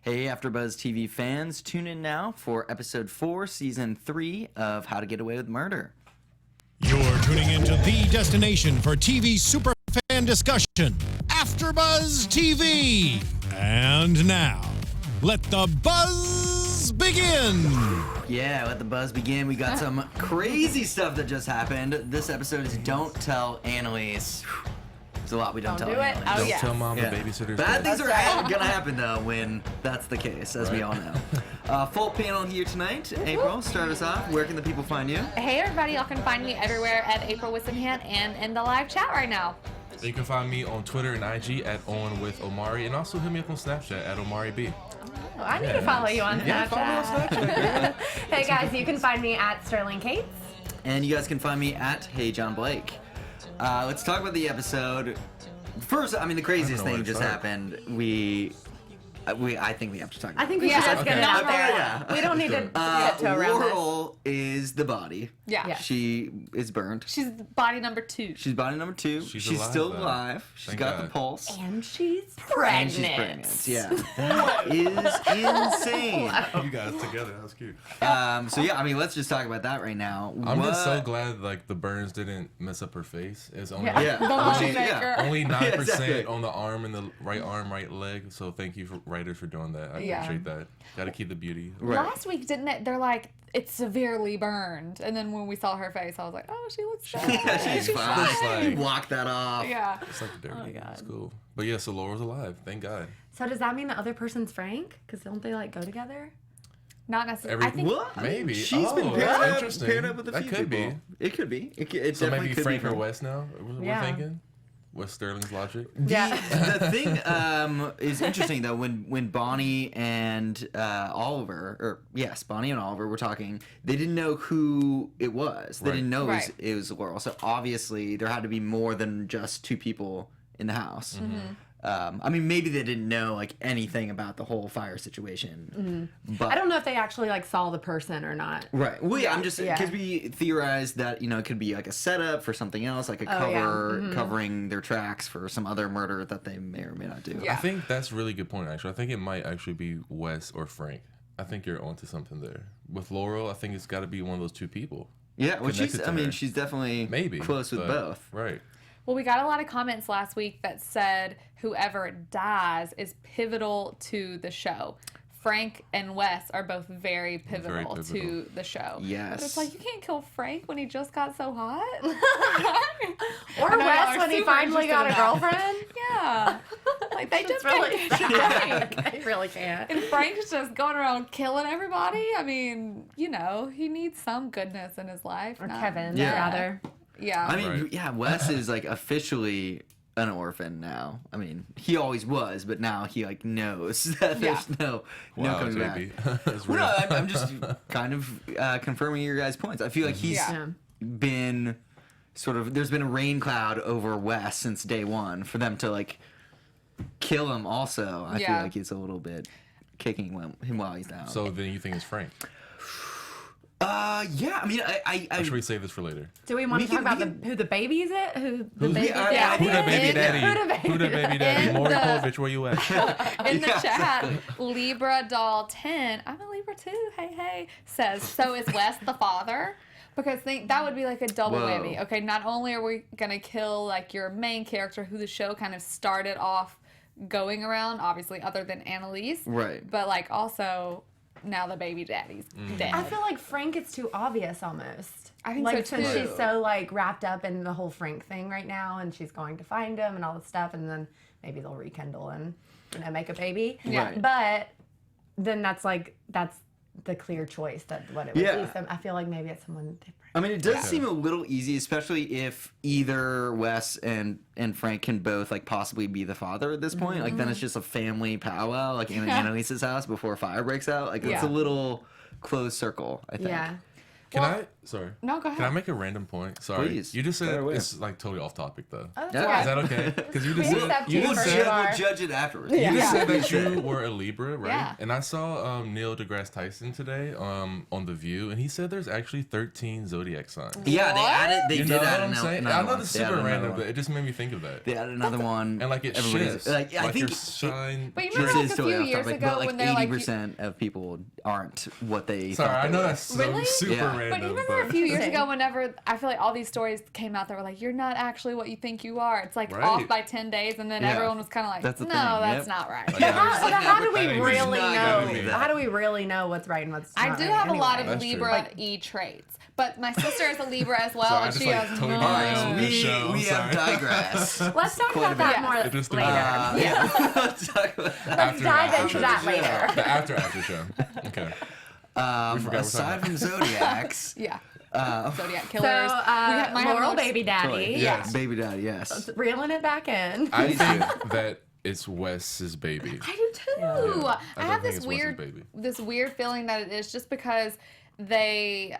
Hey, AfterBuzz TV fans, tune in now for episode 4, season 3 of How to Get Away with Murder. You're tuning into the destination for TV superfan discussion, AfterBuzz TV. And now, let the buzz begin. Yeah, let the buzz begin. We got some crazy stuff that just happened. This episode is Don't Tell Annalise. There's a lot we don't tell do it. Annalise. Oh, Don't yes. tell mom the babysitter's Bad dead. things are gonna happen though when that's the case, as we all know. Full panel here tonight. April, start us off. Where can the people find you? Hey everybody, y'all can find me everywhere at April Whisenhant and in the live chat right now. You can find me on Twitter and IG at On with Omari, and also hit me up on Snapchat at Omari B. Oh, I need to follow you on Snapchat. Yeah, follow me on Snapchat. Hey guys, you can find me at Sterling Cates. And you guys can find me at Hey John Blake. Let's talk about the episode. First, I mean, the craziest thing just happened. I think we have to talk about I think it. we should just get it out there. Yeah. We don't need to get to around this. Laurel is the body. Yeah. Yes. She is burned. She's body number 2. She's body number 2. She's alive, still though. alive. She's Thank got the God. pulse. And she's And pregnant. she's pregnant. Yeah. That is insane. You guys together, that was cute. So yeah, I mean, let's just talk about that right now. I'm just so glad like the burns didn't mess up her face. It's only Yeah. Yeah. The I mean, maker. only 9% exactly. on the arm and the right arm, right leg. So thank you for writers for doing that. I Yeah. appreciate that. Got to keep the beauty. Right. Last week, didn't it? They're like, it's severely burned. And then when we saw her face, I was like, oh, she looks fine. Yeah, she's fine. Just like- You walk that off. Yeah. It's like dirty. Oh, God. It's cool. But yeah, so Laura's alive. Thank God. So does that mean the other person's Frank? Because don't they like go together? Not necessarily. I think What? I mean, Maybe. she's been That's paired up, interesting. paired up with a That few could people. be. It could be. It So definitely maybe could Frank be or Wes now? We're Yeah. thinking? What's Sterling's logic? The thing is interesting though when Bonnie and Oliver, Bonnie and Oliver were talking, they didn't know who it was. They Right. didn't know Right. it was Laurel. So obviously there had to be more than just 2 people in the house. I mean, maybe they didn't know like anything about the whole fire situation. But I don't know if they actually like saw the person or not. right. Well, yeah, I'm just Yeah. because we theorized that it could be like a setup for something else, like a Oh, yeah. cover covering their tracks for some other murder that they may or may not do. Yeah. I think that's a really good point, actually. I think it might actually be Wes or Frank. I think you're onto something there. With Laurel, I think it's got to be one of those 2 people. Yeah, well, Connected to I mean, her. she's definitely Maybe. close with but- both. Right. Well, we got a lot of comments last week that said whoever dies is pivotal to the show. Frank and Wes are both very pivotal to pivotal. the show. Yes. But it's like, you can't kill Frank when he just got so hot. Or I know y'all Wes are when he super finally got a interested in that. girlfriend. Yeah. Like, they just really can't sad. Frank. They really can't. And Frank's just going around killing everybody. I mean, he needs some goodness in his life. Or not- Kevin, Yeah. rather. Yeah. I mean, Right. yeah, Wes is like officially an orphan now. I mean, he always was, but now he like knows that there's no Wow, coming back. JB. That's Well, real. no, I'm just kind of confirming your guys' points. I feel like he's Yeah. been sort of there's been a rain cloud over Wes since day one for them to like kill him. Also, I feel Yeah. like he's a little bit kicking him while he's down. So then you think it's Frank? Yeah, I mean, I Or should we save this for later? Do we want We to talk can- about we who the baby is? Who the baby yeah, daddy Who the baby is? daddy? Who the baby Who the baby daddy? In Maury the- Povich, where you at? In the Yeah, chat, Libra Doll 10, I'm a Libra too, hey, says, so is Wes the father? Because that would be like a double Whoa. whammy. Okay, not only are we going to kill like your main character who the show kind of started off going around, obviously other than Annalise. Right. But like also now the baby daddy's dead. I feel like Frank is too obvious almost. I think like, so, since too. she's so like wrapped up in the whole Frank thing right now, and she's going to find him and all this stuff, and then maybe they'll rekindle and make a baby. Yeah. Right. But then that's the clear choice that what it would Yeah. be. So I feel like maybe it's someone different. I mean, it does seem a little easy, especially if either Wes and Frank can both like possibly be the father at this point. Like then it's just a family powwow, like in Annalise's house before a fire breaks out. Like it's Yeah. a little closed circle, I think. Yeah. Can I Sorry. No, go ahead. Can I make a random point? Sorry. Please. You just said Fire away. it's like totally off topic though. Oh, that's Yeah. okay. Is that okay? Because you just We said accept you you just for said you are. We'll judge it afterwards. you just Yeah. said that you were a Libra, right? Yeah. And I saw Neil deGrasse Tyson today on The View, and he said there's actually 13 zodiac signs. Yeah, they What? added. They You did know add what I'm another saying? one. I know this is They added super another random, one. but it just made me think of that. They added another one. And like it Everybody's- shifts. Like, I like think your sign. But you This remember is like a totally few off years topic, ago but like when they're like, 80% of people aren't what they Sorry, thought I they know were. that's so Really? super Yeah. random. but you remember a few years Same. ago whenever I feel like all these stories came out that were like, you're not actually what you think you are. It's like Right. off by 10 days, and then Yeah. everyone was kind of like, That's the no, thing, that's yep. not right. Like, But how do we That ain't really not know? gonna be that. How do we really know what's right and what's I not do right have a lot of anyway? That's true. Libra E traits, but my sister is a Libra as well, Sorry, I and just, she like, has totally no. derailed We, this show, we have sorry. digress. Let's talk Quite a about that bit. more It just later. Yeah. Let's talk about that. Let's dive into that show. later. The after show. Okay. We forgot Aside from zodiacs, Yeah. Zodiac So, killers. might have Laurel no- Baby Daddy, Yes. baby daddy, yes. reeling it back in. I think that it's Wes's baby. I do too. Yeah. I don't have think this it's Wes's weird, baby. this weird feeling that it is just because they,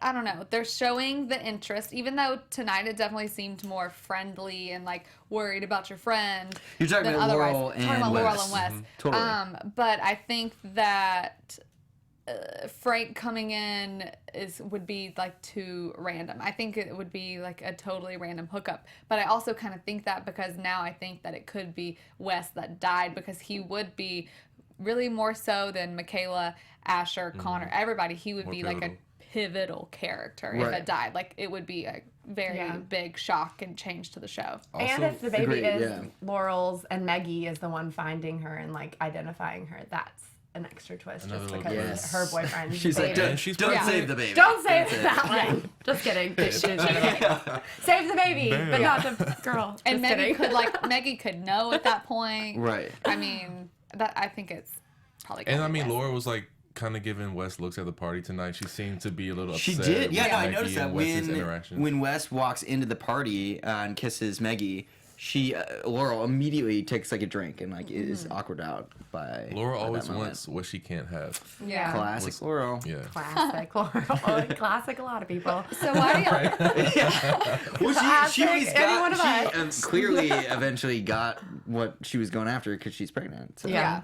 I don't know, they're showing the interest. Even though tonight it definitely seemed more friendly and like worried about your friend. You're talking than about otherwise. Laurel Talking and about Laurel Wes. and Wes. Totally. But I think that. Frank coming in would be like too random. I think it would be like a totally random hookup. But I also kind of think that because now I think that it could be Wes that died, because he would be really more so than Michaela, Asher, Connor, everybody. He would More be like a pivotal character if Right. it died. Like it would be a very Yeah. big shock and change to the show. And if the baby Agreed, is yeah. Laurel's and Maggie is the one finding her and like identifying her, that's an extra twist Another just little because twist. her boyfriend. She's like, baby. don't, she's don't Yeah. save the baby. Don't say That's it. that one. Just kidding. Save the baby, but not the girl. Just And Maggie kidding. Maggie could know at that point. Right. I mean, I think it's probably. And gonna I be mean, Wes. Laura was like kind of giving Wes looks at the party tonight. She seemed to be a little upset. She did. Yeah, with no, I Maggie noticed that and Wes's interaction. when Wes walks into the party and kisses Maggie, she Laurel immediately takes like a drink and like is awkward out by Laura by always that moment. wants what she can't have. Yeah. Classic Was- Laurel. Yeah. Classic Laurel. Classic a lot of people. So why do you? Well, she Classic always any one got. of She clearly eventually got what she was going after because she's pregnant. So. Yeah.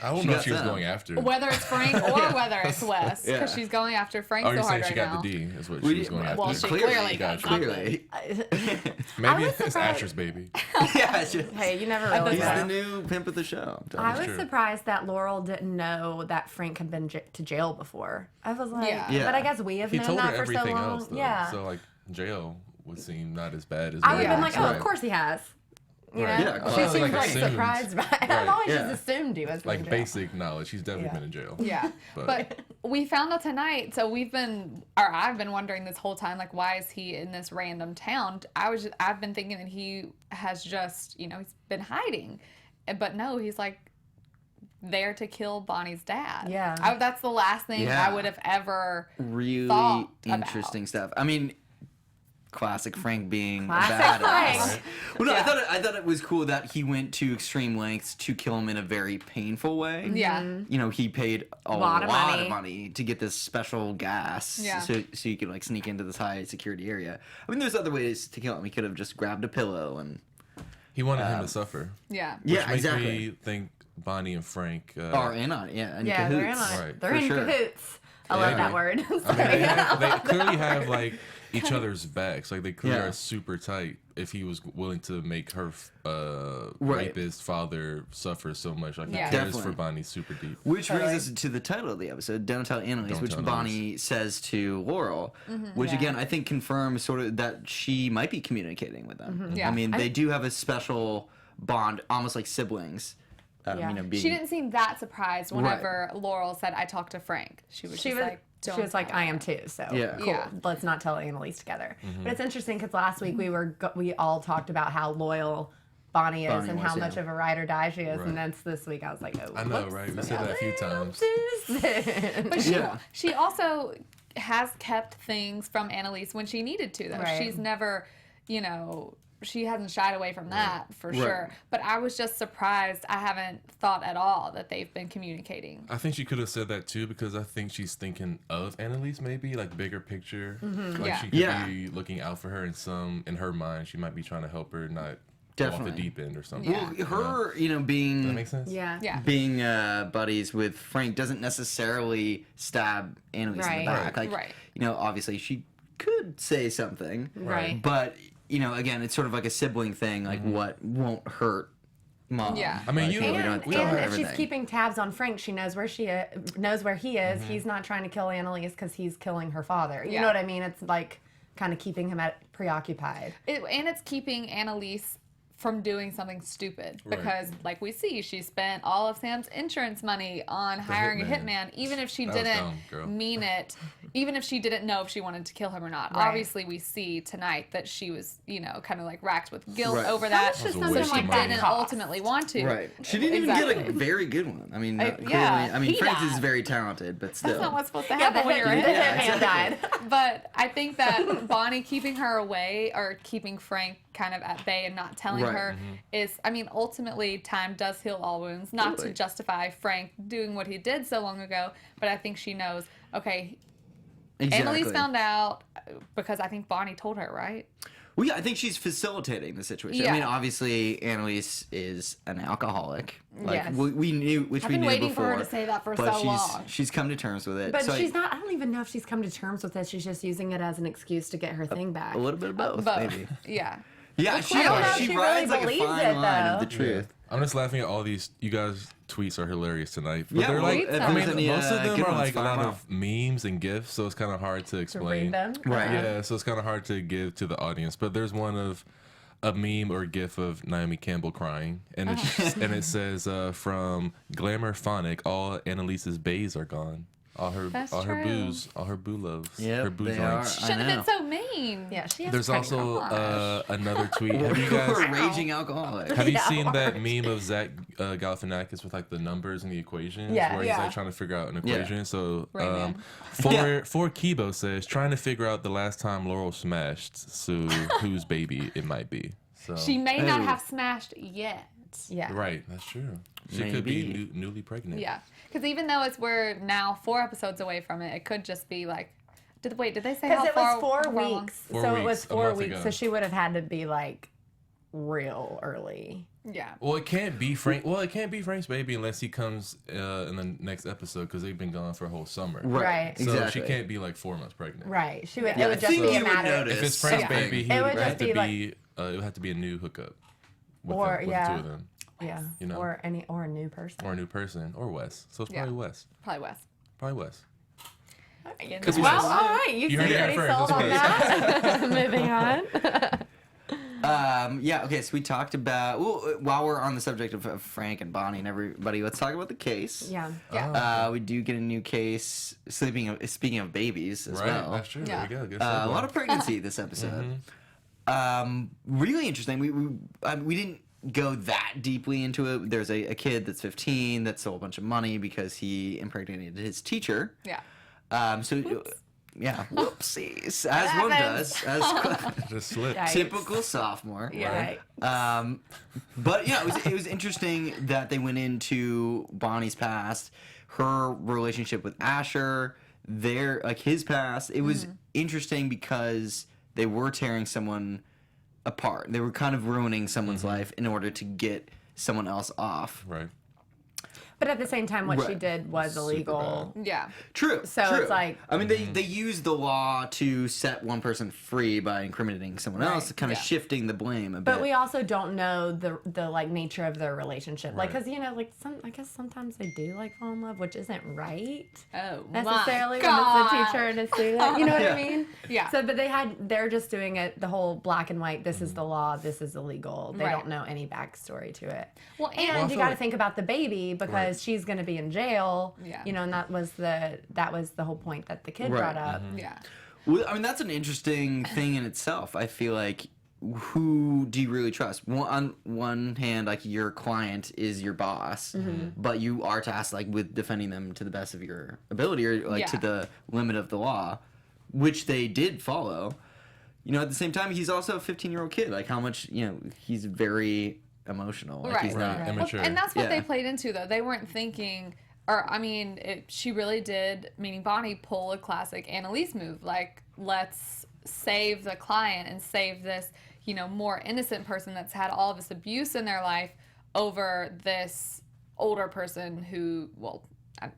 I don't She know got if she was some. going after. Whether it's Frank or whether it's Wes, Yeah. because she's going after Frank Oh, so you're hard saying she right got now. the D? Is what We- she was going after. Well, she clearly got Gotcha. Clearly. Maybe was it's surprised. Asher's baby. Yeah. she- Hey, you never really He's the know. new pimp of the show. I'm telling I you. was true. surprised that Laurel didn't know that Frank had been to jail before. I was like, Yeah. but I guess we have He known told that her for so everything long. else, though. Yeah. So, like, jail would seem not as bad as I would have Yeah. been like, oh, Right. of course he has. You Right. know? Yeah, She classic. seems Like like assumed. surprised by it. Right. I've always Yeah. just assumed he was like in jail. basic knowledge. He's definitely Yeah. been in jail. Yeah, but we found out tonight. So I've been wondering this whole time, like, why is he in this random town? I've been thinking that he has just, he's been hiding, but no, he's like there to kill Bonnie's dad. Yeah. That's the last thing Yeah. I would have ever. Really thought interesting stuff. I mean, classic Frank being Classic a badass. Frank. Well, no, Yeah. I thought it was cool that he went to extreme lengths to kill him in a very painful way. Yeah. He paid a Lot lot, of of money to get this special gas, Yeah. so you could like sneak into this high security area. I mean, there's other ways to kill him. He could have just grabbed a pillow and He wanted him to suffer. Yeah. Which yeah, makes exactly. me think Bonnie and Frank Are in on it, yeah, in Yeah, cahoots. they're in on it. Right. They're For in sure. cahoots. I Yeah. love that word. I mean, they clearly have like each other's backs. Like they clearly Yeah. are super tight. If he was willing to make her Right. rapist father suffer so much, like Yeah. he cares Definitely. for Bonnie super deep. Which brings Totally. us to the title of the episode, Don't Tell Annalise, Don't which Tell Bonnie says to Laurel, which Yeah. again I think confirms sort of that she might be communicating with them. Yeah. I mean, they do have a special bond, almost like siblings. Yeah. Being, She didn't seem that surprised whenever Laurel said, "I talked to Frank." She was just like, "Don't she was like, tell I her." am too. So Yeah. cool. Yeah. Let's not tell Annalise together. But it's interesting because last week we all talked about how loyal Bonnie is Bonnie and was, how yeah. much of a ride or die she is, Right. and then this week I was like, oh, I know, whoops, right? We said that a few times. Susan. But Yeah. she also has kept things from Annalise when she needed to, though. Right. She's never, she hasn't shied away from that for sure. But I was just surprised. I haven't thought at all that they've been communicating. I think she could have said that too, because I think she's thinking of Annalise, maybe like bigger picture. Like she could be looking out for her in her mind. She might be trying to help her not go off the deep end or something. Well, her, being... Does that make sense? Yeah. Being buddies with Frank doesn't necessarily stab Annalise in the back. Like, obviously she could say something. Right. But, again, it's sort of like a sibling thing. Like, what won't hurt Mom? Yeah. I mean, And if she's keeping tabs on Frank, she knows where knows where he is. He's not trying to kill Annalise because he's killing her father. You know what I mean? It's like kind of keeping him preoccupied. And it's keeping Annalise from doing something stupid because, like we see, she spent all of Sam's insurance money on hiring a hitman, even if she didn't mean it, even if she didn't know if she wanted to kill him or not. Obviously, we see tonight that she was, kind of like racked with guilt over that. Just so she didn't ultimately want to. Right. She didn't even get a very good one. I mean, clearly, Frank is very talented, but still. That's not what's supposed to happen when you're a hitman died. But I think that Bonnie keeping her away or keeping Frank kind of at bay and not telling her is, ultimately time does heal all wounds. Not to justify Frank doing what he did so long ago, but I think she knows, okay, Annalise found out because I think Bonnie told her, right? Well, yeah, I think she's facilitating the situation. Yeah. I mean, obviously, Annalise is an alcoholic. Like, Yes. we knew, which we knew before. I've been waiting for her to say that for but so long. She's come to terms with it. But so she's not, I don't even know if she's come to terms with it. She's just using it as an excuse to get her thing back. A little bit of both, maybe. Yeah. Yeah, I don't know if she she rides really like a believes fine it, line of though. the truth. I'm just laughing at all these. You guys' tweets are hilarious tonight. But Yeah, they're well, like, if there's any, most of them good are ones, like a fire lot them of memes and gifs, so it's kind of hard to explain. Read them. Right. Yeah, so it's kind of hard to give to the audience. But there's one of a meme or gif of Naomi Campbell crying, and and it says from Glamour Phonic, all Annalise's bays are gone. All her booze, all her boo loves, Yep, her boo they joints. are. I Shouldn't have know. been so mean. Yeah, she has There's pregnant. also another tweet. Have you We're guys raging alcoholic. have you seen that meme of Zach Galifianakis with like the numbers and the equations, Yeah. where he's like trying to figure out an equation? So Right, for Kibo says trying to figure out the last time Laurel smashed, so whose baby it might be. So She may not have smashed yet. Yeah. right, that's true. She could be newly pregnant. Yeah. Because even though we're now 4 episodes away from it, it could just be like, did they say how Because it far? was 4 how long? weeks. 4 So it was weeks, a 4 month weeks. ago. So she would have had to be like real early. Yeah. Well, it can't be Frank. Well, it can't be Frank's baby unless he comes in the next episode because they've been gone for a whole summer. Right. So Exactly. she can't be like 4 months pregnant. Right. She would. Yeah, It would I just think be you a would matter. notice. If it's Frank's something. baby, he It would would have just to be, be. It would have to be a new hookup. With Or, the two yeah. of them, Yeah. You know. Or a new person. or a new person, or Wes. So it's probably Wes. Probably Wes. Probably Wes. Because we Well, said- all right. You heard seem it pretty first. sold on that. Moving on. Yeah, okay, so we talked about, well, while we're on the subject of Frank and Bonnie and everybody, let's talk about the case. Yeah. Yeah. We do get a new case, speaking of babies as Right, well. that's true. Yeah. There we go. Good A segue. lot of pregnancy this episode. Really interesting. We didn't go that deeply into it. There's a kid that's 15 that stole a bunch of money because he impregnated his teacher. Yeah. Yeah, whoopsies, as one does, as Just slip. Yikes. typical sophomore. Yeah. But yeah, it was interesting that they went into Bonnie's past, her relationship with Asher, his past. It was interesting because they were tearing someone apart. They were kind of ruining someone's life in order to get someone else off. Right. But at the same time, what she Right. did was illegal. Yeah. True. So true. it's like- I mean, they used the law to set one person free by incriminating someone else, kind of Yeah. shifting the blame a bit. But we also don't know the like nature of their relationship, like Right. because like I guess sometimes they do like fall in love, which isn't right Oh, necessarily my when God. it's the teacher and a student. You know what Yeah. I mean? Yeah. So, but they're just doing it the whole black and white. This is the law. This is illegal. They Right. don't know any backstory to it. Well, And and you feel got to like- think about the baby because she's going to be in jail. Yeah. You know, and that was the whole point that the kid Right. brought up. yeah. Well, I mean, that's an interesting thing in itself. I feel like, who do you really trust? On one hand, like, your client is your boss, but you are tasked, like, with defending them to the best of your ability, or like to Yeah. the limit of the law, which they did follow. you know, at the same time, he's also a 15-year-old kid. Like, how much, you know, he's very emotional. Like, he's not immature. Well, and that's what they played into, though. They weren't thinking, or, I mean, she really did, meaning Bonnie, pull a classic Annalise move. Like, let's save the client and save this, you know, more innocent person that's had all this abuse in their life over this older person who, well,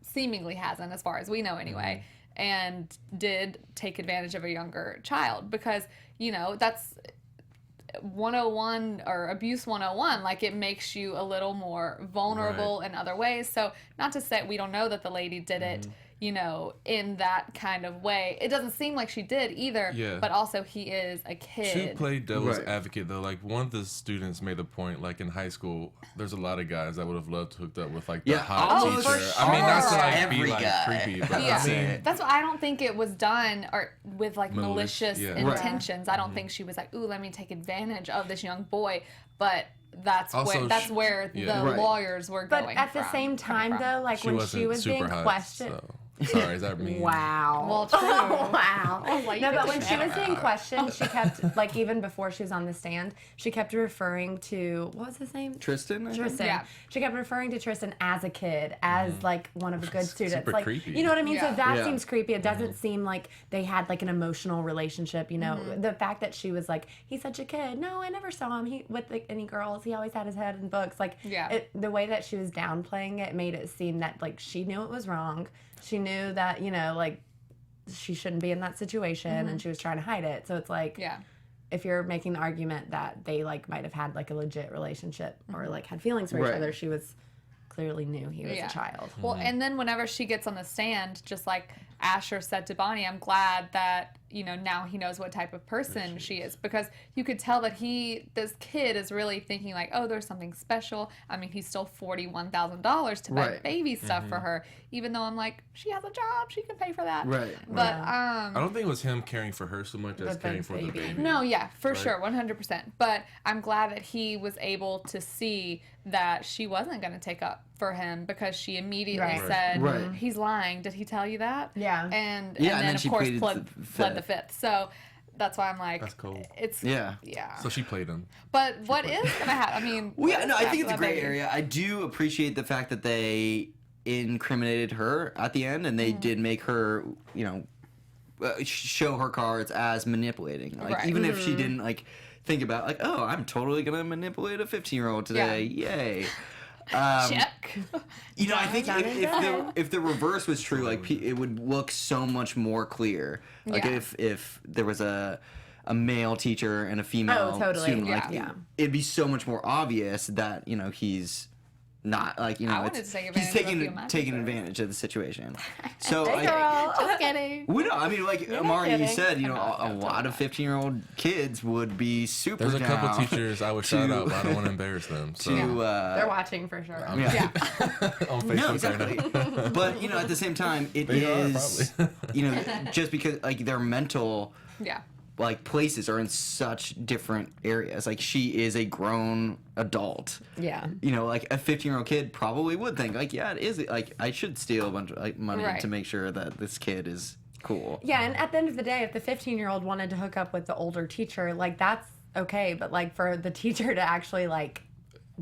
seemingly hasn't, as far as we know anyway, and did take advantage of a younger child. Because, you know, that's 101 or abuse 101. Like, it makes you a little more vulnerable in other ways. So not to say we don't know that the lady did it, you know, in that kind of way. It doesn't seem like she did either. Yeah. But also, he is a kid. To play devil's advocate, though, like, one of the students made a point, like, in high school, there's a lot of guys that would have loved to hook up with, like, the hot teacher. for sure. I mean, not to, like, Every be, like, guy. creepy, but Yeah, I mean, that's why I don't think it was done or with like malicious yeah. intentions. I don't think she was like, "Ooh, let me take advantage of this young boy." But that's Also, where the lawyers were But going. at the same time, though, like when she was being questioned. So. Sorry, is that mean? Wow. Well, true. Wow. Like, No, but when she was being questioned, she kept, like, even before she was on the stand, she kept referring to, what was his name? Tristan? I think? Tristan. Yeah. She kept referring to Tristan as a kid, as, like, one of the good students. Super Like, creepy. you know what I mean? Yeah. So that Yeah. seems creepy. It doesn't seem like they had, like, an emotional relationship, you know? The fact that she was like, he's such a kid. No, I never saw him with any girls. He always had his head in books. Like, the way that she was downplaying it made it seem that, like, she knew it was wrong. She knew that, you know, like, she shouldn't be in that situation, and she was trying to hide it. So it's like, if you're making the argument that they, like, might have had, like, a legit relationship or, like, had feelings for each other, she was clearly knew he was a child. Well, and then whenever she gets on the stand, just like Asher said to Bonnie, I'm glad that, you know, now he knows what type of person she is, because you could tell that this kid is really thinking like, oh, there's something special. I mean, he stole $41,000 to buy baby stuff for her, even though I'm like, she has a job, she can pay for that. Right. But I don't think it was him caring for her so much as caring for the baby. no, yeah, for sure, 100%. But I'm glad that he was able to see that she wasn't going to take up for him, because she immediately said, he's lying. Did he tell you that? Yeah. And and then she of course pleaded pled the fifth. So that's why I'm like, that's cool. It's Yeah. So she played him. But what is gonna happen? I mean, Well, yeah, no, I think it's a that gray baby? area. I do appreciate the fact that they incriminated her at the end, and they did make her, you know, show her cards as manipulating. Like, even if she didn't, like, think about, like, oh, I'm totally gonna manipulate a 15-year-old today. Yay. Check. You know, I think if the reverse was true, like, it would look so much more clear. Like, if there was a male teacher and a female student, like, it'd be so much more obvious that, you know, he's not, like, you know, wanted to take he's advantage taking advantage of the situation. So Just kidding. we know. I mean, like Omari, you said, you know, a lot of 15-year-old kids would be super. There's a couple down teachers I would shout out, but I don't want to embarrass them. So. They're watching for sure. On Facebook No, right exactly. now. But, you know, at the same time, it is, you know, just because, like, their mental, like, places are in such different areas. Like, she is a grown adult. Yeah. You know, like, a 15-year-old kid probably would think, like, yeah, it is, like, I should steal a bunch of, like, money to make sure that this kid is cool. Yeah, and at the end of the day, if the 15-year-old wanted to hook up with the older teacher, like, that's okay. But, like, for the teacher to actually, like,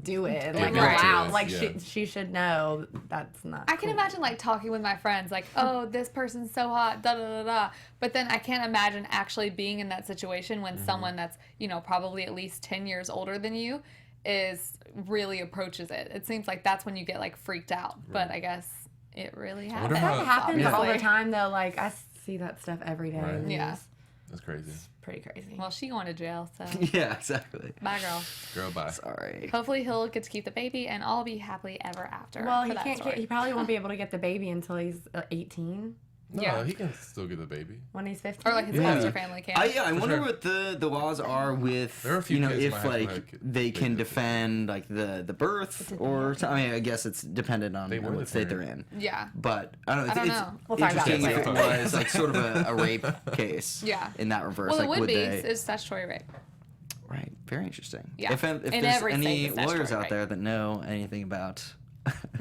do it, like, allow, like, she should know that's not I can imagine, like, talking with my friends, like, oh, this person's so hot, da da da da. But then I can't imagine actually being in that situation when someone that's, you know, probably at least 10 years older than you really approaches it. It seems like that's when you get, like, freaked out. But I guess it really happens. That happens all the obviously. time, though. Like, I see that stuff every day. Right. in the Yeah. news. That's crazy. Pretty crazy. Well, she going to jail, so Yeah, exactly. bye, girl. Girl, bye. Sorry. Hopefully he'll get to keep the baby, and I'll be happily ever after. Well, for he that can't. story. He probably won't be able to get the baby until he's 18. No, he can still get the baby. When he's 15. Or like his foster family can. I wonder sure. what the laws are with, There are a few you know, kids if, might have to, like, like, they can make the- defend, like, the birth or something. I mean, I guess it's dependent on They were what the state they're parent. in. Yeah. But I don't know. It's, I don't know. We'll talk about interesting that if it later. was, like, sort of a rape case. Yeah. In that reverse, Well, like, it would would be. they? It's statutory rape. Right. Very interesting. Yeah. If In there's every state, any it's lawyers statutory out rape. there that know anything about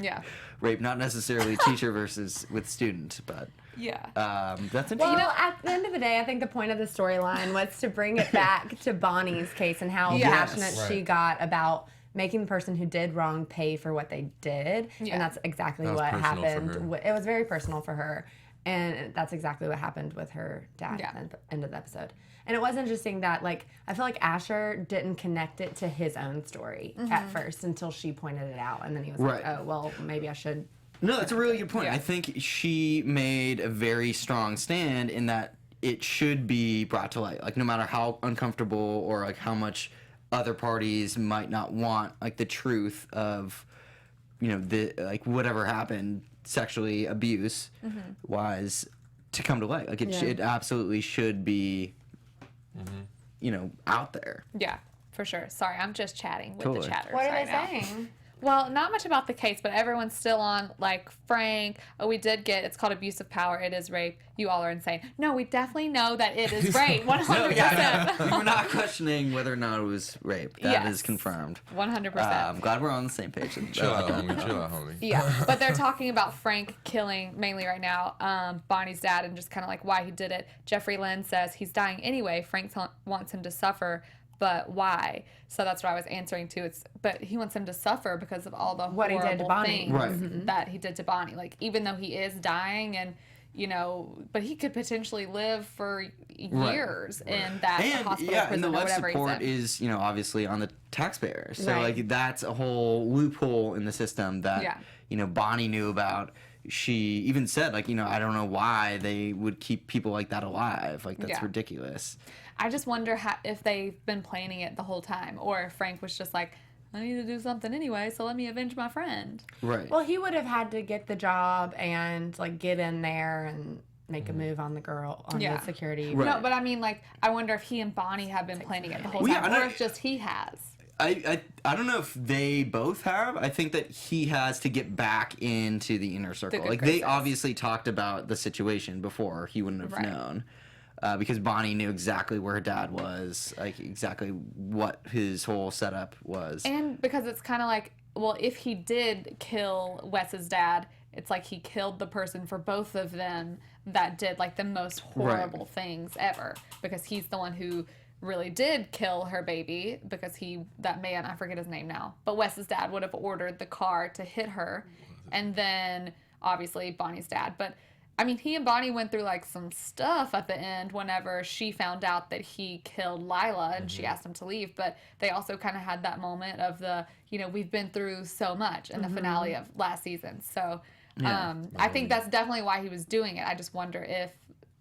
Yeah. Rape, not necessarily teacher versus with student, but Yeah. that's interesting. Well, at the end of the day, I think the point of the storyline was to bring it back to Bonnie's case and how Yes. passionate she got about making the person who did wrong pay for what they did. Yeah. And that's exactly That was what personal for happened. her. It was very personal for her. And that's exactly what happened with her dad Yeah. at the end of the episode. And it was interesting that, like, I feel like Asher didn't connect it to his own story at first until she pointed it out. And then he was Right. like, oh, well, maybe I should. No, that's a really good point. Yeah. I think she made a very strong stand in that it should be brought to light. Like, no matter how uncomfortable or like how much other parties might not want like the truth of, you know, the like whatever happened sexually abuse wise to come to light. Like it absolutely should be, you know, out there. Yeah, for sure. Sorry, I'm just chatting with Totally. the chatters What are right they now. saying? Well, not much about the case, but everyone's still on, like, Frank. Oh, we did get, it's called abuse of power. It is rape. You all are insane. No, we definitely know that it is rape. 100%. We're not questioning whether or not it was rape. That is Yes. confirmed. 100%. I'm glad we're on the same page. Chill out, homie. Chill out, homie. Yeah, but they're talking about Frank killing, mainly right now, Bonnie's dad and just kind of like why he did it. Jeffrey Lynn says he's dying anyway. Frank wants him to suffer, but why? So that's what I was answering to. But he wants him to suffer because of all the What he did to horrible Bonnie. things Right. that he did to Bonnie. Like, even though he is dying and, you know, but he could potentially live for years in that And hospital, yeah, and prison, the or life whatever support he's in. is, you know, obviously on the taxpayer. So Right. like that's a whole loophole in the system that Yeah. you know Bonnie knew about. She even said like, you know, I don't know why they would keep people like that alive. Like that's Yeah. ridiculous. I just wonder if they've been planning it the whole time, or if Frank was just like, I need to do something anyway, so let me avenge my friend. Right. Well, he would have had to get the job and, like, get in there and make a move on the girl, on Yeah. the security. Right. No, but I mean, like, I wonder if he and Bonnie have been planning it the whole Well, time, yeah, I or know- if just he has. I don't know if they both have. I think that he has to get back into the inner circle. good Like they graces. obviously talked about the situation before. He wouldn't have Right. known. Because Bonnie knew exactly where her dad was, like exactly what his whole setup was. And because it's kind of like, well, if he did kill Wes's dad, it's like he killed the person for both of them that did like the most horrible things ever, because he's the one who really did kill her baby, because that man, I forget his name now, but Wes's dad would have ordered the car to hit her, and then obviously Bonnie's dad. But I mean, he and Bonnie went through like some stuff at the end whenever she found out that he killed Lila and she asked him to leave. But they also kind of had that moment of the, you know, we've been through so much in the finale of last season. So I think that's definitely why he was doing it. I just wonder if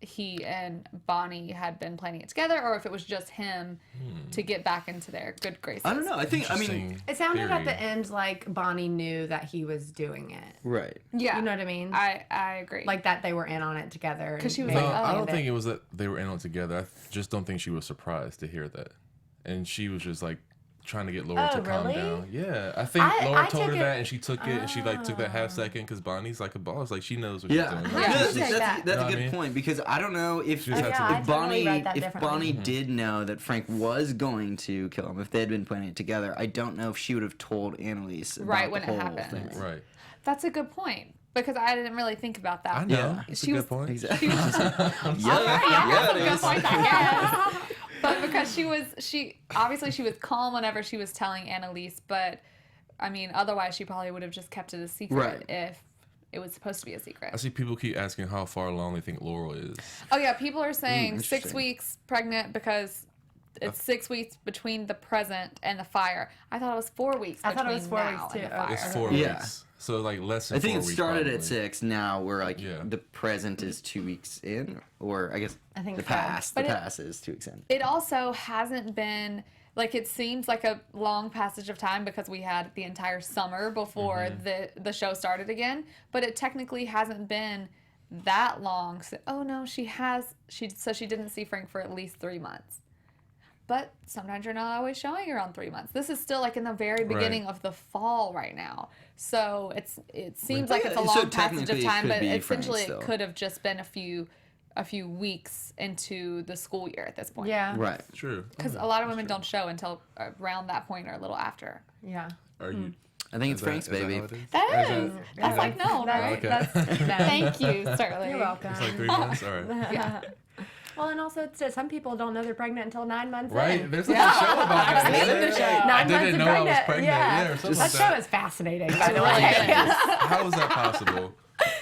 he and Bonnie had been planning it together, or if it was just him to get back into their good graces. I don't know. I think. I mean, Interesting It sounded at the theory. end like Bonnie knew that he was doing it. right. Yeah. You know what I mean? I agree. Like that they were in on it together. 'Cause she was and like, maybe oh. I don't planned think it. it was that they were in on it together. I just don't think she was surprised to hear that, and she was just like trying to get Laura Oh, to calm really? down. Yeah, I think I Laura told took her it- that, and she took it, and she like took that half second because Bonnie's like a boss, like she knows what Yeah, she's doing. Yeah, No, I that's, should say that's, that. that's You know a what I good mean? point because I don't know if She just had to- I totally read that if differently. Bonnie did know that Frank was going to kill him, if they had been planning it together, I don't know if she would have told Annalise about Right the when it whole happened. thing. Right. That's a good point, because I didn't really think about that. I know. Yeah. It's She a was- good point. Exactly. She was just, yeah, it good is. point, I guess. But because she obviously she was calm whenever she was telling Annalise, but I mean, otherwise she probably would have just kept it a secret Right. if it was supposed to be a I secret. see people keep asking how far along they think Laurel is. Oh yeah, people are saying 6 interesting. weeks pregnant because it's 6 weeks between the present and the fire. I thought it was 4 weeks. I thought it was between 4 now weeks, and too. the fire. It's 4 Yeah. weeks, so like less than I think 4 it weeks. started probably. at 6. Now we're like Yeah. the present is 2 weeks in, or I guess I think the so. past. But The it- past is 2 weeks in. It also hasn't been like, it seems like a long passage of time because we had the entire summer before the show started again, but it technically hasn't been that long. So, oh no, she didn't see Frank for at least 3 months. But sometimes you're not always showing around 3 months. This is still like in the very beginning of the fall right now. So it seems like it's a So long passage technically of it time, could but be Frank essentially still. it could have just been a few weeks into the school year at this point. Yeah. Right. True. Because a lot of women don't show until around that point or a little after. Yeah. Are you? I think it's Frank's Is that baby. how it is? That is. That's like no, right? Okay. That's, no. Thank you, Sterling. You're welcome. It's like 3 months? All right. Yeah. Well, and also some people don't know they're pregnant until 9 months Right? in. There's like a show about that. I've seen the show. I 9 months didn't and know I was pregnant. Yeah, or something that like show that. is fascinating, by the really way. is. How is that possible?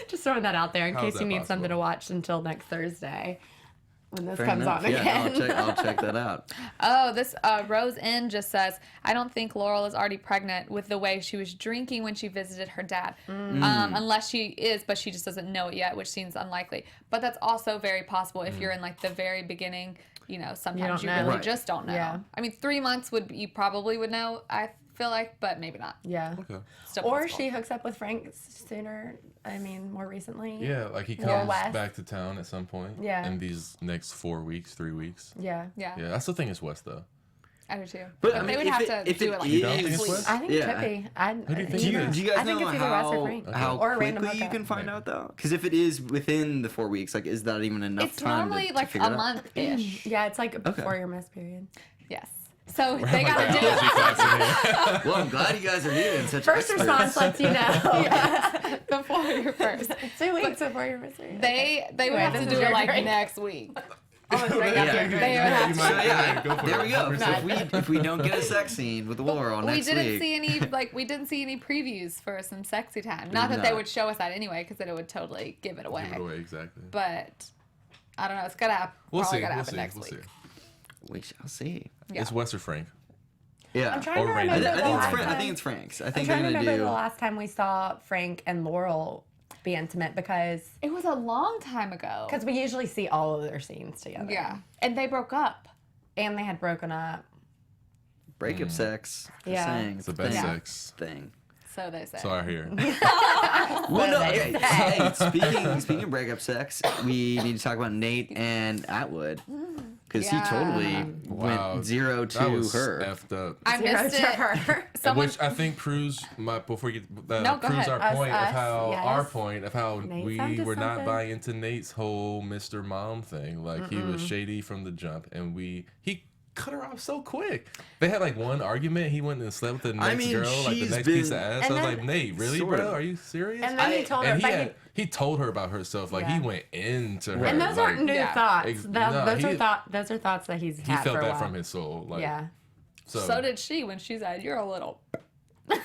Just throwing that out there in How case is you that need something possible? to watch until next Thursday when this Fair comes enough. on Yeah, again. I'll check that out. Oh, this Rose N just says, I don't think Laurel is already pregnant with the way she was drinking when she visited her dad. Unless she is, but she just doesn't know it yet, which seems unlikely. But that's also very possible if you're in like the very beginning. You know, sometimes you don't know. really Right. just don't know. Yeah. I mean, 3 months you probably would know, I feel like, but maybe not. Yeah. Okay. Still Or possible. she hooks up with Frank sooner, more recently. Yeah, like he More comes West. back to town at some point. Yeah. In these next 4 weeks, 3 weeks. Yeah. Yeah, Yeah, I still think it's West though. I do too. But, But I they mean, would if have it- to if do it it like is- next You don't think it's week. West? I think Yeah. it could be. Who do you think Do it you, is? do you guys I think know it's either West or how, Frank. how Or a random quickly you hookup. can find out though? Because if it is within the 4 weeks, like is that even enough It's time normally to like figure a it out? month-ish. Yeah, it's like before your missed period. Yes. So they got to do Biology it. class in here. Well, I'm glad you guys are here and such First experts. response lets you know. before your first. 2 weeks before your missed period. They would Anyway, have this to is do your it like drink. next week. Almost right Yeah. after your They drink. would have You to. might- So yeah, go for there it. we go. Help So yourself. if we don't get a sex scene with Laurel We next didn't week, see any we didn't see any previews for some sexy time. Not that they No. would show us that anyway, because then it would totally give it away. Give it away, exactly. But I don't know. It's gonna happen. We'll probably see. gonna We'll happen see. next We'll see. week. we shall see. Yeah. It's West or Frank. Yeah, I'm trying Or to random. remember I the think it's last Frank. I time. think it's Frank's. I I'm think trying they're to gonna remember do. the last time we saw Frank and Laurel be intimate because It was a long time ago. we usually see all of their scenes together. Yeah, and they broke up. And they had broken up. Breakup sex. Just Yeah. saying, It's the best Yeah. sex. thing. So they say. So I hear. Well, no, they okay. say. Hey, speaking of breakup sex, we need to talk about Nate and Atwood because Yeah. he totally Wow. went 0 That to was her. effed up. I Zero missed to it. her. Someone. Which I think proves No, before you go proves ahead. our Us, point of how yes. our point of how Nate's we onto were not something. buying into Nate's whole Mr. Mom thing. Like he was shady from the jump, and he cut her off so quick. They had like one argument. He went and slept with the next I mean, girl, like the she's next piece of been- ass. And I was then- like, Nate, really, Sort bro? of. Are you serious? And then he told her, And but he told her about herself. Like Yeah. he went into her. and those like, aren't new Yeah. thoughts. No, Those are thoughts that he's he had felt for a that while. from his soul. Like, Yeah. So did she when she said, "You're a little." Yeah.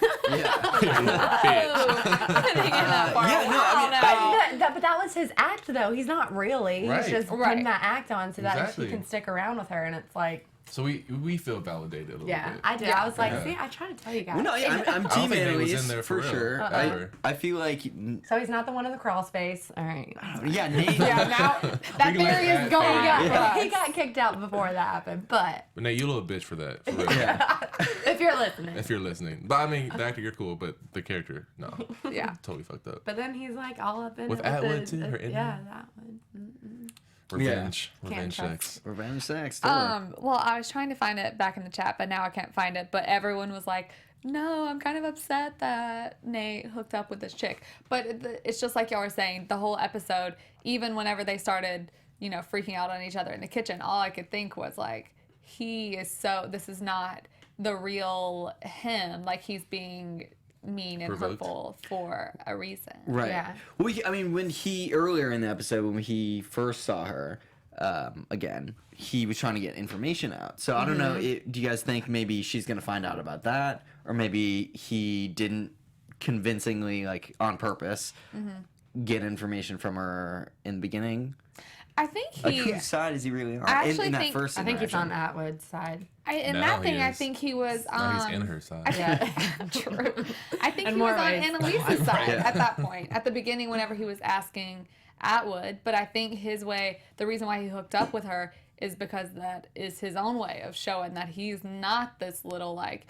Didn't get that far. Yeah, no, I mean, Wow. But that was his act, though. He's not really. Right. He's just Right. putting that act on so that Exactly. she can stick around with her. And it's like, So we feel validated a little yeah, bit. I did. Yeah. I was like, Yeah. see, I try to tell you guys. Well, no, yeah, I'm don't team think Nate was Annalise in there for for real, sure. ever. I feel like So he's not the one in the crawl space. All right. yeah, Nate. Yeah, now that We can let theory is that going fade. up. Yeah. for He us. got kicked out before that happened. But But Nate, you a little bitch for that. For real. Yeah. if you're listening. If you're listening. But I mean, the actor, you're cool, but the character, no. Yeah. Totally fucked up. But then he's like all up in With it. Atwood, too, her in yeah, there? that one. Revenge. Can't Revenge trust. sex. Revenge sex. Totally. Well, I was trying to find it back in the chat, but now I can't find it. But everyone was like, "No, I'm kind of upset that Nate hooked up with this chick." But it's just like y'all were saying, the whole episode, even whenever they started, freaking out on each other in the kitchen, all I could think was like, this is not the real him. Like he's being mean and Provoked. hurtful for a reason. Right. Yeah. Well, I mean, when earlier in the episode, when he first saw her, again, he was trying to get information out. So I don't know. Do you guys think maybe she's gonna find out about that, or maybe he didn't convincingly, like on purpose, get information from her in the beginning? I think Like, he. whose side is he really on? I actually in that think- first I think he's on interaction? Atwood's side. In Now that he thing, I is. think he was. Now he's in her side. Yeah. True. I think In he more was on ways. Annalise's side Yeah. at that point, at the beginning, whenever he was asking Atwood. But I think his way, the reason why he hooked up with her is because that is his own way of showing that he's not this little, like,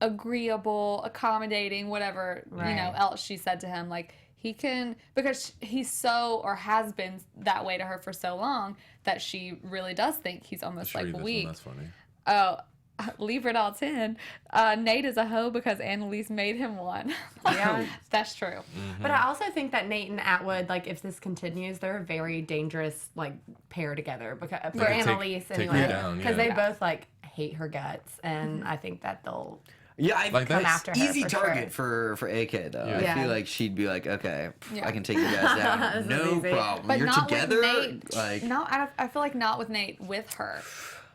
agreeable, accommodating, whatever, Right. else she said to him. Like, he can, because he's so, or has been that way to her for so long, that she really does think he's almost Just read like this one, weak. that's funny. Oh, leave it all 10. Nate is a hoe because Annalise made him one. Yeah. That's true. But I also think that Nate and Atwood, like, if this continues, they're a very dangerous, like, pair together because for could take- Annalise take her anyway, down, because yeah. they both like hate her guts, and I think that they'll. Yeah, Like, come that's after her. easy for target sure. for AK though. Yeah. I feel like she'd be like, okay, Yeah. I can take you guys down, This is no easy. problem. But You're not together, with Nate. like No, I feel like not with Nate, with her.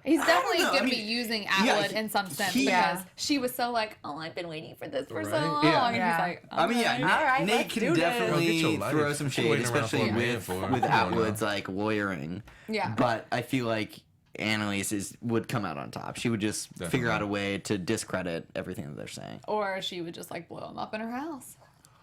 He's definitely know. going I to be mean, using yeah, Atwood in some sense he- because she was so like, oh, I've been waiting for this for so Right. long. Yeah. And Yeah. he's like, I mean, yeah, "Okay." All right, Nate let's can do this. Girl, get definitely your life. throw some You're shade, waiting around for especially a man for with how Atwood's now? like lawyering. Yeah. But I feel like Annalise would come out on top. She would just figure Definitely. out a way to discredit everything that they're saying. Or she would just like blow him up in her house.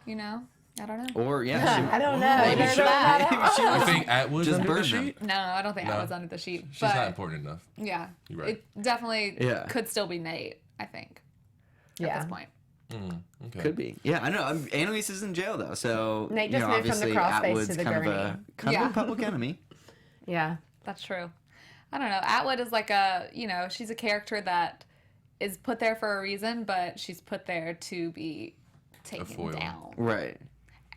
You know? I don't know. Or yeah, I don't know. maybe There's she, that. maybe she You would think Atwood's just under the burn them. sheet? No, I don't think No. I was under the sheet. She's but not important enough. yeah. You're right. It definitely Yeah. could still be Nate, I think, at Yeah. this point. Okay. Could be. Yeah, I know. Annalise is in jail though, so Nate you just know, moved from the obviously cross face Atwood's to the kind of gurney. Yeah. a public enemy. Yeah. That's true. I don't know. Atwood is like she's a character that is put there for a reason, but she's put there to be taken foil. down. Right.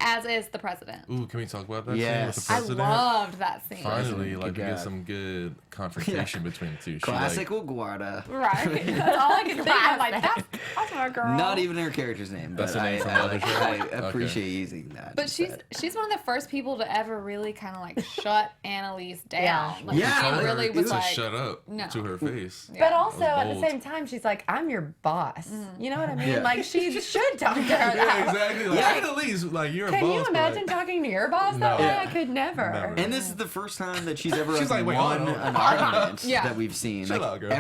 As is the president. Ooh, can we talk about that Yes. scene with the I president? loved that scene. Finally, Good like we get God. some good confrontation between the two. She, Classic like, Guarda. Right. That's all I can think of. Like, that's my girl. Not even her character's name, but That's the name from I the other show? appreciate using that. But instead. she's one of the first people to ever really kind of like shut Annalise down. Yeah. Like, Yeah. she told her really was to like, shut up no. to her face. Yeah. But also That was at the bold. same time, she's like, I'm your boss. You know what I mean? Yeah. Like she should talk to her Yeah, that way. exactly. Like, Yeah. Annalise, like you're a Can boss. you but, imagine like, talking to your boss that No. way? Yeah. I could never. Never. And this is the first time that she's ever She's like, wait, won hold on. an argument Yeah. that we've seen. Chill Like out, girl.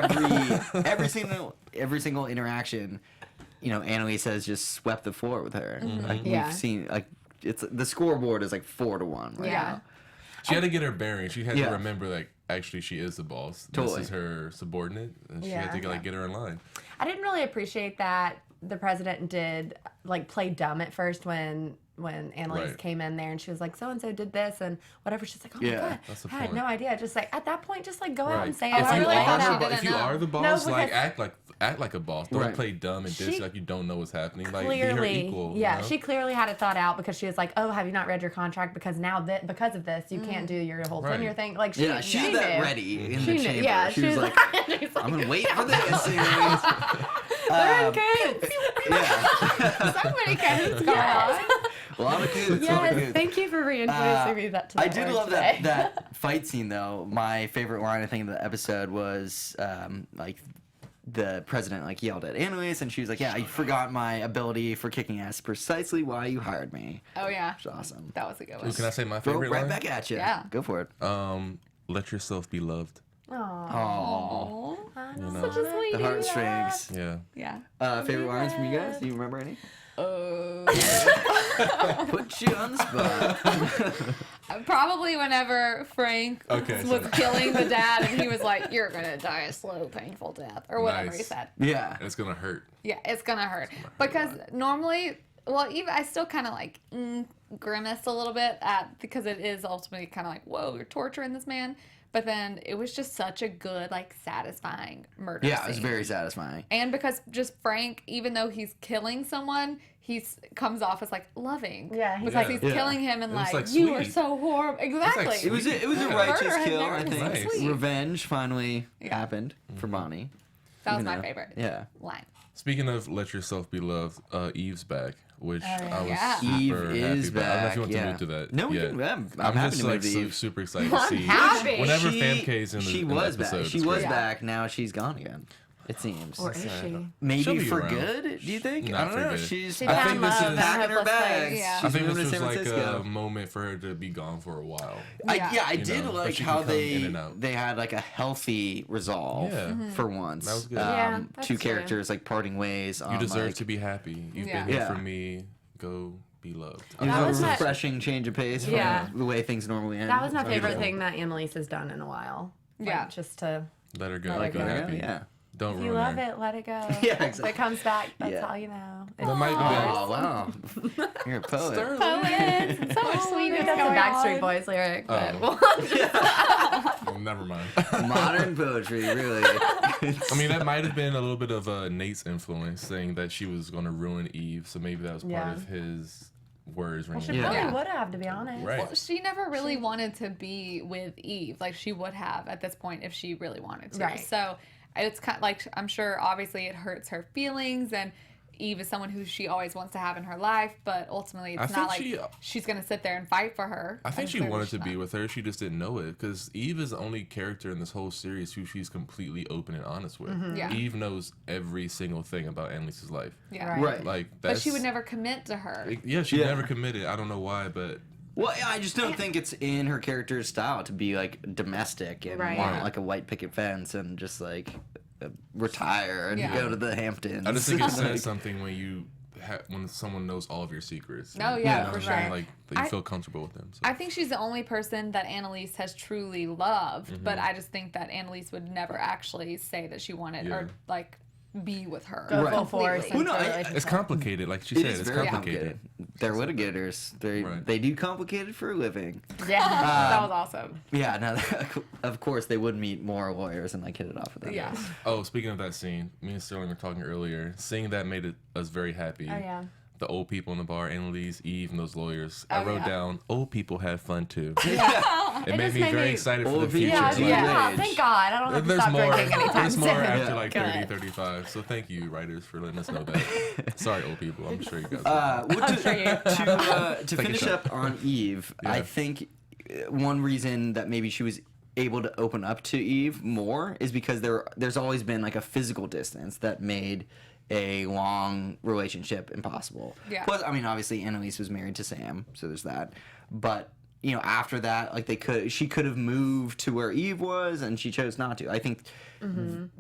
every single interaction, you know, Annalise has just swept the floor with her. Like Yeah. we've seen, like it's the scoreboard is like 4-1 right Yeah. now. She had to get her bearings. She had Yeah. to remember, like, actually, she is the boss. Totally. This is her subordinate, and she had Yeah. to like get her in line. I didn't really appreciate that the president did like play dumb at first when Annalise Right. came in there and she was like, so and so did this and whatever. She's like, oh Yeah, my god, that's the I had point. no idea. Just like at that point, just like go out Right. and say Oh, it. I Like, really lay it thought she out. didn't If you know. are the boss, No, like because- act like a boss. Don't Right. play dumb and She- like you don't know what's happening. Like be her Clearly, equal. yeah, you know? she clearly had it thought out because she was like, "Oh, have you not read your contract? Because now that because of this, you can't do your whole Right. tenure thing." Like she, Yeah, she had that knew. ready in She the knew. chamber. Yeah, she was like, she's like, I'm gonna wait for this. They're Um, kids. yeah, so many kids going Yes. on. a lot of kids. a lot of Yes, kids. thank you for reintroducing me that to I that did word love today. that fight scene though. My favorite line I think of the episode was like the president like yelled at Annalise and she was like, "Yeah, I forgot my ability for kicking ass. Precisely why you hired me." Oh, yeah. It's awesome. That was a good one. Ooh, can I say my Throw favorite it right line? back at you. Yeah. Go for it. Let yourself be loved. Aw, Oh, Aw. You know, Such a sweetie. the heartstrings. yeah. Yeah. Favorite lines from you guys? Do you remember any? Oh. Put you on the spot. Probably whenever Frank Okay, was so- killing the dad and he was like, "You're gonna die a slow, painful death," or whatever he Nice. said. Yeah. And it's gonna hurt. Yeah, it's gonna hurt hurt because a lot. normally, well, even I still kind of like grimaced a little bit at because it is ultimately kind of like, whoa, you're torturing this man. But then it was just such a good, like, satisfying murder Yeah, it was scene. very satisfying. And because just Frank, even though he's killing someone, comes off as like loving. Yeah, he's because like- he's Yeah. killing him and It was, like, like, you are sweet. so horrible. Exactly. like, It was a Yeah. righteous Murder has kill, never I been think. so sweet. Revenge finally Yeah. happened for Bonnie. That was even my though- favorite Yeah. line. Speaking of let yourself be loved, Eve's back, which I was Yeah. super Eve happy is about. I don't know if back. you want Yeah. to move to that. No, we yet. can. I'm happy just to move like to Eve. super excited to see. happy. Whenever She- Famke's in the she in the was episode, back. She it's was great. back. Now she's gone again. It seems. Or is she? Maybe She'll be for around. good? Do you think? Not I don't for know. good. She's She I found think this love is- in a packing her hopeless place. bags. Yeah. I She's think moving this to was San like Francisco. a moment for her to be gone for a while. Yeah. I You did know, but like she how can come in and out. they had like a healthy resolve Yeah. for once. That was good. Yeah, that's two true. characters like parting ways. You deserve like, to be happy. You've Yeah. been here Yeah. for me. Go be loved. It That was was a my- refreshing change of pace from Yeah. the way things normally end. That was my favorite Beautiful. thing that Annalise has done in a while. Like, Yeah. just to Let her go. Let her Be go. happy. Yeah. Don't if you ruin love her. it, let it go. Yeah, If exactly. it comes back, that's Yeah. all you know. That might Oh wow, you're a poet. Poets. So much sweetness That's a going Backstreet on. Boys lyric. But Oh, never mind. Modern poetry, really. I mean, that might have been a little bit of Nate's influence, saying that she was going to ruin Eve. So maybe that was part Yeah. of his words. When she he- probably Yeah. would have, to be honest. Right. Well, she never really wanted to be with Eve. Like she would have at this point if she really wanted to. Right. So it's kind of like, I'm sure obviously it hurts her feelings, and Eve is someone who she always wants to have in her life, but ultimately it's not like she's going to sit there and fight for her. I think she wanted to be with her. She just didn't know it, because Eve is the only character in this whole series who she's completely open and honest with. Yeah. Eve knows every single thing about Annalise's life. Yeah. Right. Like, But she would never commit to her. Yeah, she never committed. I don't know why, but... Well, I just don't think it's in her character's style to be like domestic and want like a white picket fence and just like retire and go to the Hamptons. I just think it says something when when someone knows all of your secrets. Oh, yeah, for sure. Like, that you feel comfortable with them. So. I think she's the only person that Annalise has truly loved, but I just think that Annalise would never actually say that she wanted or like be with her. Go full force. Well, no, it's complicated, like she said. It's very complicated. They're litigators. They do complicated for a living. Yeah, That was awesome. Yeah, no, of course they would meet more lawyers and like hit it off with them. Yeah. Oh, speaking of that scene, me and Sterling were talking earlier. Seeing that made us very happy. Oh, yeah. The old people in the bar, Annalise, Eve, and those lawyers. I wrote down, old people have fun too. It made me very excited for the future. Yeah, thank God. I don't have to stop drinking anytime There's more soon. after like 30, 35. So thank you, writers, for letting us know that. Sorry, old people. I'm sure you guys to finish up on Eve, I think one reason that maybe she was able to open up to Eve more is because there's always been like a physical distance that made a long relationship impossible. Yeah. Plus, I mean, obviously Annalise was married to Sam, so there's that. But you know, after that, like she could have moved to where Eve was, and she chose not to. I think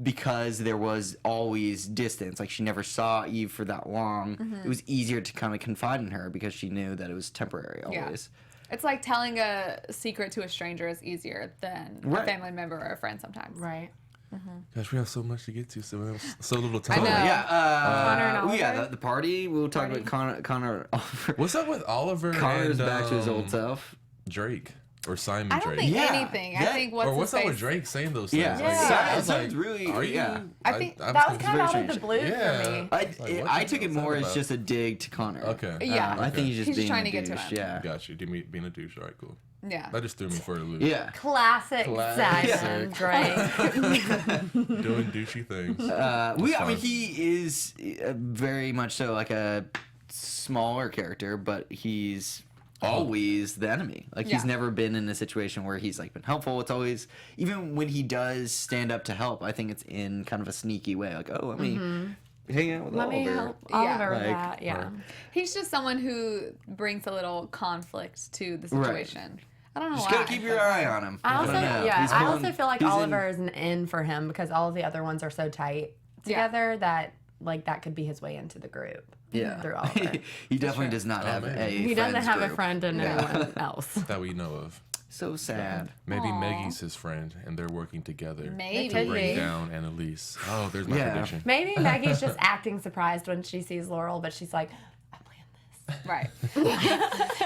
because there was always distance, like she never saw Eve for that long. It was easier to kind of confide in her because she knew that it was temporary always. Yeah. It's like telling a secret to a stranger is easier than a family member or a friend sometimes. Right. Gosh, we have so much to get to, so we have so little time. I know. Connor and Oliver? Yeah, the party. We'll talk about Connor. Oliver. What's up with Oliver Connor's and back to his old self. Drake or Simon I don't Drake? think anything. I think what's up with Drake saying those things? Yeah, I was sounds really. are you? I think That was kind of out of the blue for me. I took it more as just a dig to Connor. Okay. Yeah. I think he's just being trying a to get to douche. him. Yeah. Got you. Being a douche. All right, cool. Yeah. That just threw me for a loop. Yeah. Classic Simon Drake. Doing douchey things. I mean, he is very much so like a smaller character, but he's always the enemy. Like he's never been in a situation where he's like been helpful. It's always, even when he does stand up to help, I think it's in kind of a sneaky way. Like, oh, let me hang out with Let Oliver. me help Oliver with Like, that. Yeah. He's just someone who brings a little conflict to the situation. I don't know Just why. gotta keep your eye on him. I also, don't know. He's I pulling- also feel like he's Oliver is an in for him because all of the other ones are so tight together that like that could be his way into the group. Yeah. Through Oliver. He definitely does not have man. a He doesn't friends have a group. friend in anyone else. That we know of. So sad. Maybe Aw. Maggie's his friend, and they're working together Maybe. It could to bring be. down Annalise. Oh, there's my prediction. Maybe Maggie's just acting surprised when she sees Laurel, but she's like, I planned this. Right.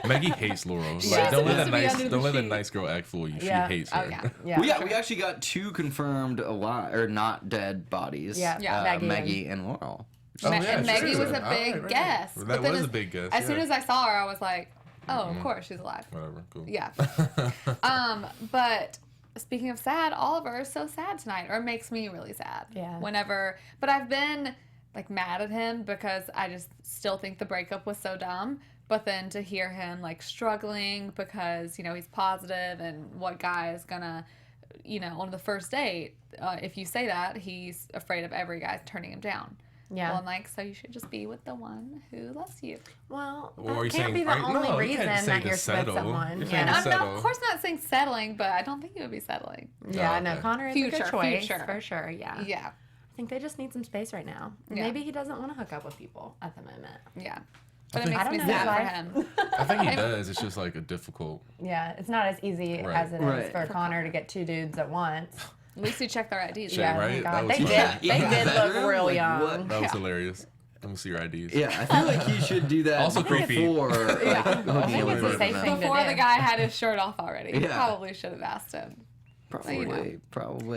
Maggie hates Laurel. She's Like, don't let supposed to be under the don't let that sheet. nice girl act fool you. Yeah. She hates Oh, her. yeah. Yeah. Well, yeah, we actually got 2 confirmed alive or not dead bodies. Yeah, Maggie and Laurel. Oh, yeah, and Maggie true. was a big Right. guess. That But then was a big guess. As soon yeah. as I saw her, I was like, oh, of course she's alive. Whatever. Cool. Yeah. But speaking of sad, Oliver is so sad tonight, or makes me really sad. Yeah. But I've been like mad at him because I just still think the breakup was so dumb. But then to hear him like struggling because, you know, he's positive and what guy is gonna, you know, on the first date, if you say that, he's afraid of every guy turning him down. Yeah. Well, I'm like, so you should just be with the one who loves you. Well, Or are that you can't saying- be the are you- only no, you reason can't say that to you're with settle. someone. You're You saying know? to I'm settle. not, of course not saying settling, but I don't think he would be settling. Yeah, Oh, no, okay. Connor is a Future, good choice future. for sure. Yeah. Yeah. I think they just need some space right now. Yeah. Maybe he doesn't want to hook up with people at the moment. Yeah. But it think- makes I me don't know sad his for him. I think he does. It's just like a difficult. Yeah, it's not as easy Right. as it is Right. for Connor to get 2 dudes at once. At least you check their IDs. Shit, Yeah, right? thank That God. was They funny. did. They did look Bedroom? real Like, young. what? That was hilarious. Let me see your IDs. Yeah, I feel like he should do that. Also creepy. Before, like, hooking I up think it's a with safe them. thing to Before do. the guy had his shirt off already. He Yeah. probably should have asked him. Probably.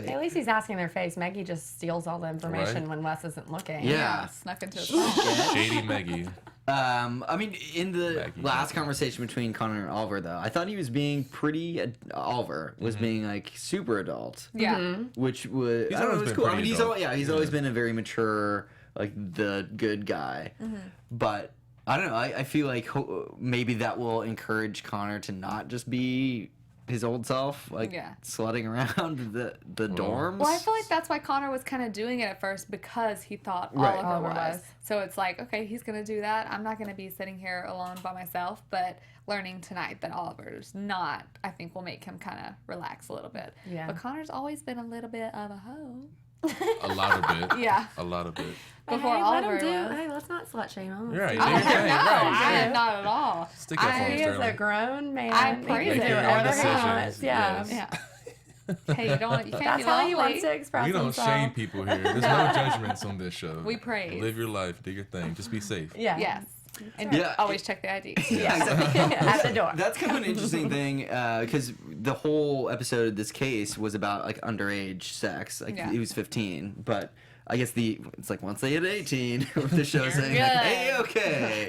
At least he's asking their face. Maggie just steals all the information Right. when Wes isn't looking. Yeah. Snuck into his phone. Shady Maggie. I mean, in the Maggie last Johnson. conversation between Connor and Oliver, though, I thought he was being pretty. Oliver was being like super adult, Yeah. which was He's I don't know, always it was been cool. I pretty mean, adult. he's always been a very mature, like the good guy. But I don't know. I feel like maybe that will encourage Connor to not just be his old self, like slutting around the dorms. Well, I feel like that's why Connor was kind of doing it at first because he thought Right. Oliver was. So it's like, okay, he's going to do that. I'm not going to be sitting here alone by myself, but learning tonight that Oliver's not, I think will make him kind of relax a little bit. Yeah. But Connor's always been a little bit of a hoe. A lot of it. Yeah. A lot of it. Before hey, Oliver let him do. was. Hey, let's not slut shame him. You're right. Oh, Do your heck thing. no, Right. not at all. Stick up for him, He is a Sterling. grown man. I He praise can it. do Your whatever he decisions, wants. Yeah. yes. Yeah. Hey, you can't That's be how he lonely. wants to express We don't himself. shame people here. There's no judgments on this show. We praise. Live your life. Do your thing. Just be safe. Yeah. Yes. And Yeah. always check the ID. Yeah. At the door. That's kind of an interesting thing because the whole episode of this case was about like underage sex. Like Yeah. he was 15, but I guess it's like once they hit 18, the show's saying like, good. hey, okay,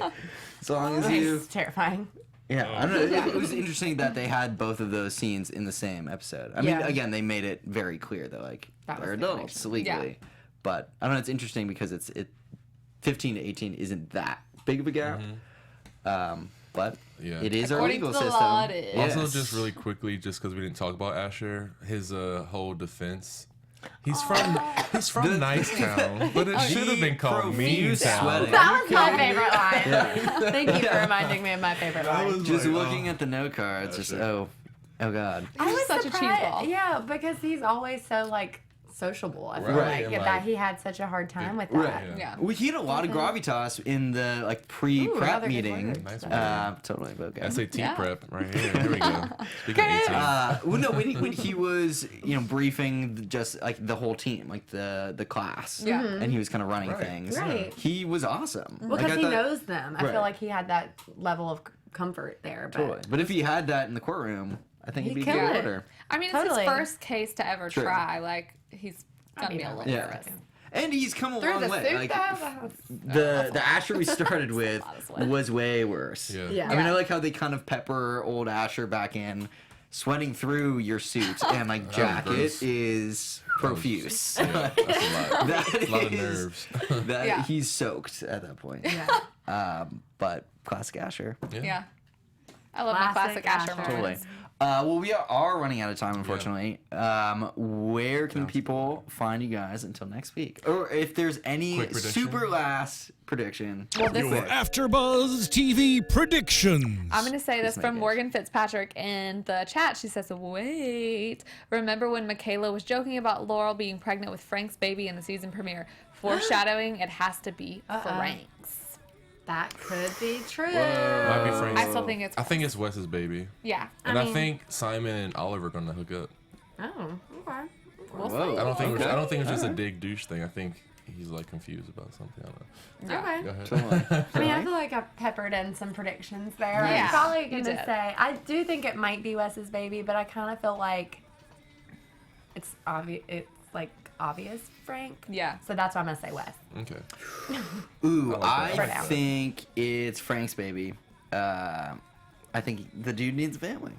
as long as you. It's terrifying. Yeah, I don't know. It was interesting that they had both of those scenes in the same episode. I mean, Yeah. again, they made it very clear that like That they're was the adults legally, but I don't know. It's interesting because it 15 to 18 isn't that big of a gap. But Yeah. it is our According legal to the system. law, it is. Also, Yes. just really quickly, just because we didn't talk about Asher, his whole defense. He's from Nicetown, but it should have been called profuse Meantown. sweating. That was my favorite line. Thank you for reminding me of my favorite line. Just Like, looking at the note cards, just oh god. I was such a surprised. cheeseball. Yeah, because he's always so like sociable. I feel Right, like and, that like- he had such a hard time with that. Right. Yeah. We had a lot of gravitas in the like pre-prep another good meeting. word. Nice Totally okay. SAT Yeah. prep right here. Here we go. Speaking of 18. Well, no, when he was, briefing just like the whole team, like the class, Yeah. and he was kind of running Right. things. Right. He was awesome. Well, Like, because I he thought- knows them. I Right. feel like he had that level of comfort there. But Totally. But if he had that in the courtroom, I think He'd he'd be a kill good it. order. I mean, it's Totally. his first case to ever True. try. Like, he's gonna be a little Yeah. nervous. And he's come a through long the way. suit, Like, though, the Asher we started with lot of sweat. was way worse. Yeah. Yeah. I mean, I like how they kind of pepper old Asher back in, sweating through your suit and like jacket gross. is profuse. Yeah, that's a lot. That A lot of is- nerves. That Yeah. he's soaked at that point. yeah. But classic Asher. Yeah. I love my Classic classic Asher Asher. Totally. moments. Well, we are running out of time, unfortunately. Where can people find you guys until next week? Or if there's any Quick prediction? super last prediction. Well, this Your is, AfterBuzz TV predictions. I'm going to say this Just from make it. Morgan Fitzpatrick in the chat. She says, wait, remember when Michaela was joking about Laurel being pregnant with Frank's baby in the season premiere? Foreshadowing, it has to be Frank's. That could be true. Might be Frank's. I still think it's I think it's Wes's baby. Yeah. And I mean- think Simon and Oliver are gonna hook up. Oh, okay. We'll Whoa. see. I don't think Okay. I don't think it's just a dig douche thing. I think he's like confused about something. I don't know. Yeah. Okay. Go ahead. Totally. I mean, I feel like I've peppered in some predictions there. Yeah, I'm probably you going did. to say, I do think it might be Wes's baby, but I kind of feel like it's obvious. It's like obvious Frank. Yeah. So that's why I'm going to say Wes. Okay. Ooh, I like that. I think it's Frank's baby. I think the dude needs a family.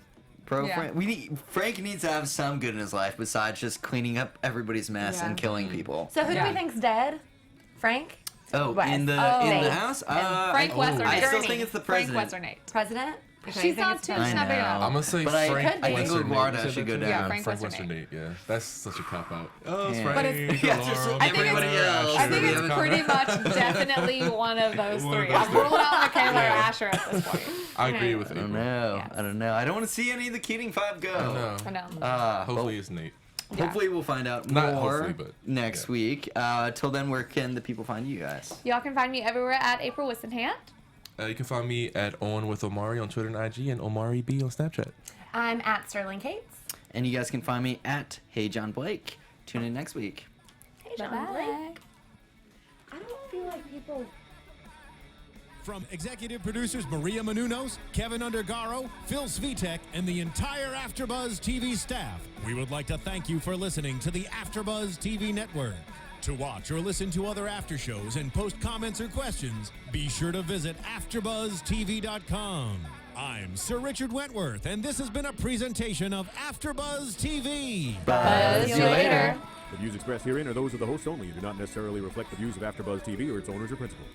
Yeah. Frank. Frank needs to have some good in his life besides just cleaning up everybody's mess Yeah. and killing people. So who do Yeah. we think's dead? Frank? Oh, Wes. in the Oh. house? Frank West or I Nate? still think it's the Frank president. West or Nate? President? Okay, She's you think not it's too- president? she's not big enough. I'm gonna say But I Frank. think West or LaGuardia Nate. You said should that go too? down. Yeah, Frank Frank West or West or Nate. Yeah, that's such a cop out. Oh, it's Yeah. Frank. But it's- Yeah, just Laurel. like I think everybody it's- else. I think We it's haven't- pretty much definitely one of those One of three. those I'm three. ruling out Michaela or Yeah. Asher at this point. I agree with I April. don't know. Yes. I don't know. I don't want to see any of the Keating Five go. I know. I know. Hopefully it's Nate. Hopefully we'll find out Not more hopefully, but next yeah. week. Till then, where can the people find you guys? Y'all can find me everywhere at April Whisenhant. You can find me at On With Omari on Twitter and IG, and Omari B on Snapchat. I'm at Sterling Cates. And you guys can find me at Hey John Blake. Tune in next week. Hey, John Bye-bye. Blake. I don't feel like people... From executive producers Maria Menounos, Kevin Undergaro, Phil Svitek, and the entire AfterBuzz TV staff, we would like to thank you for listening to the AfterBuzz TV network. To watch or listen to other after shows and post comments or questions, be sure to visit AfterBuzzTV.com. I'm Sir Richard Wentworth, and this has been a presentation of AfterBuzz TV. Buzz you later. The views expressed herein are those of the hosts only and do not necessarily reflect the views of AfterBuzz TV or its owners or principals.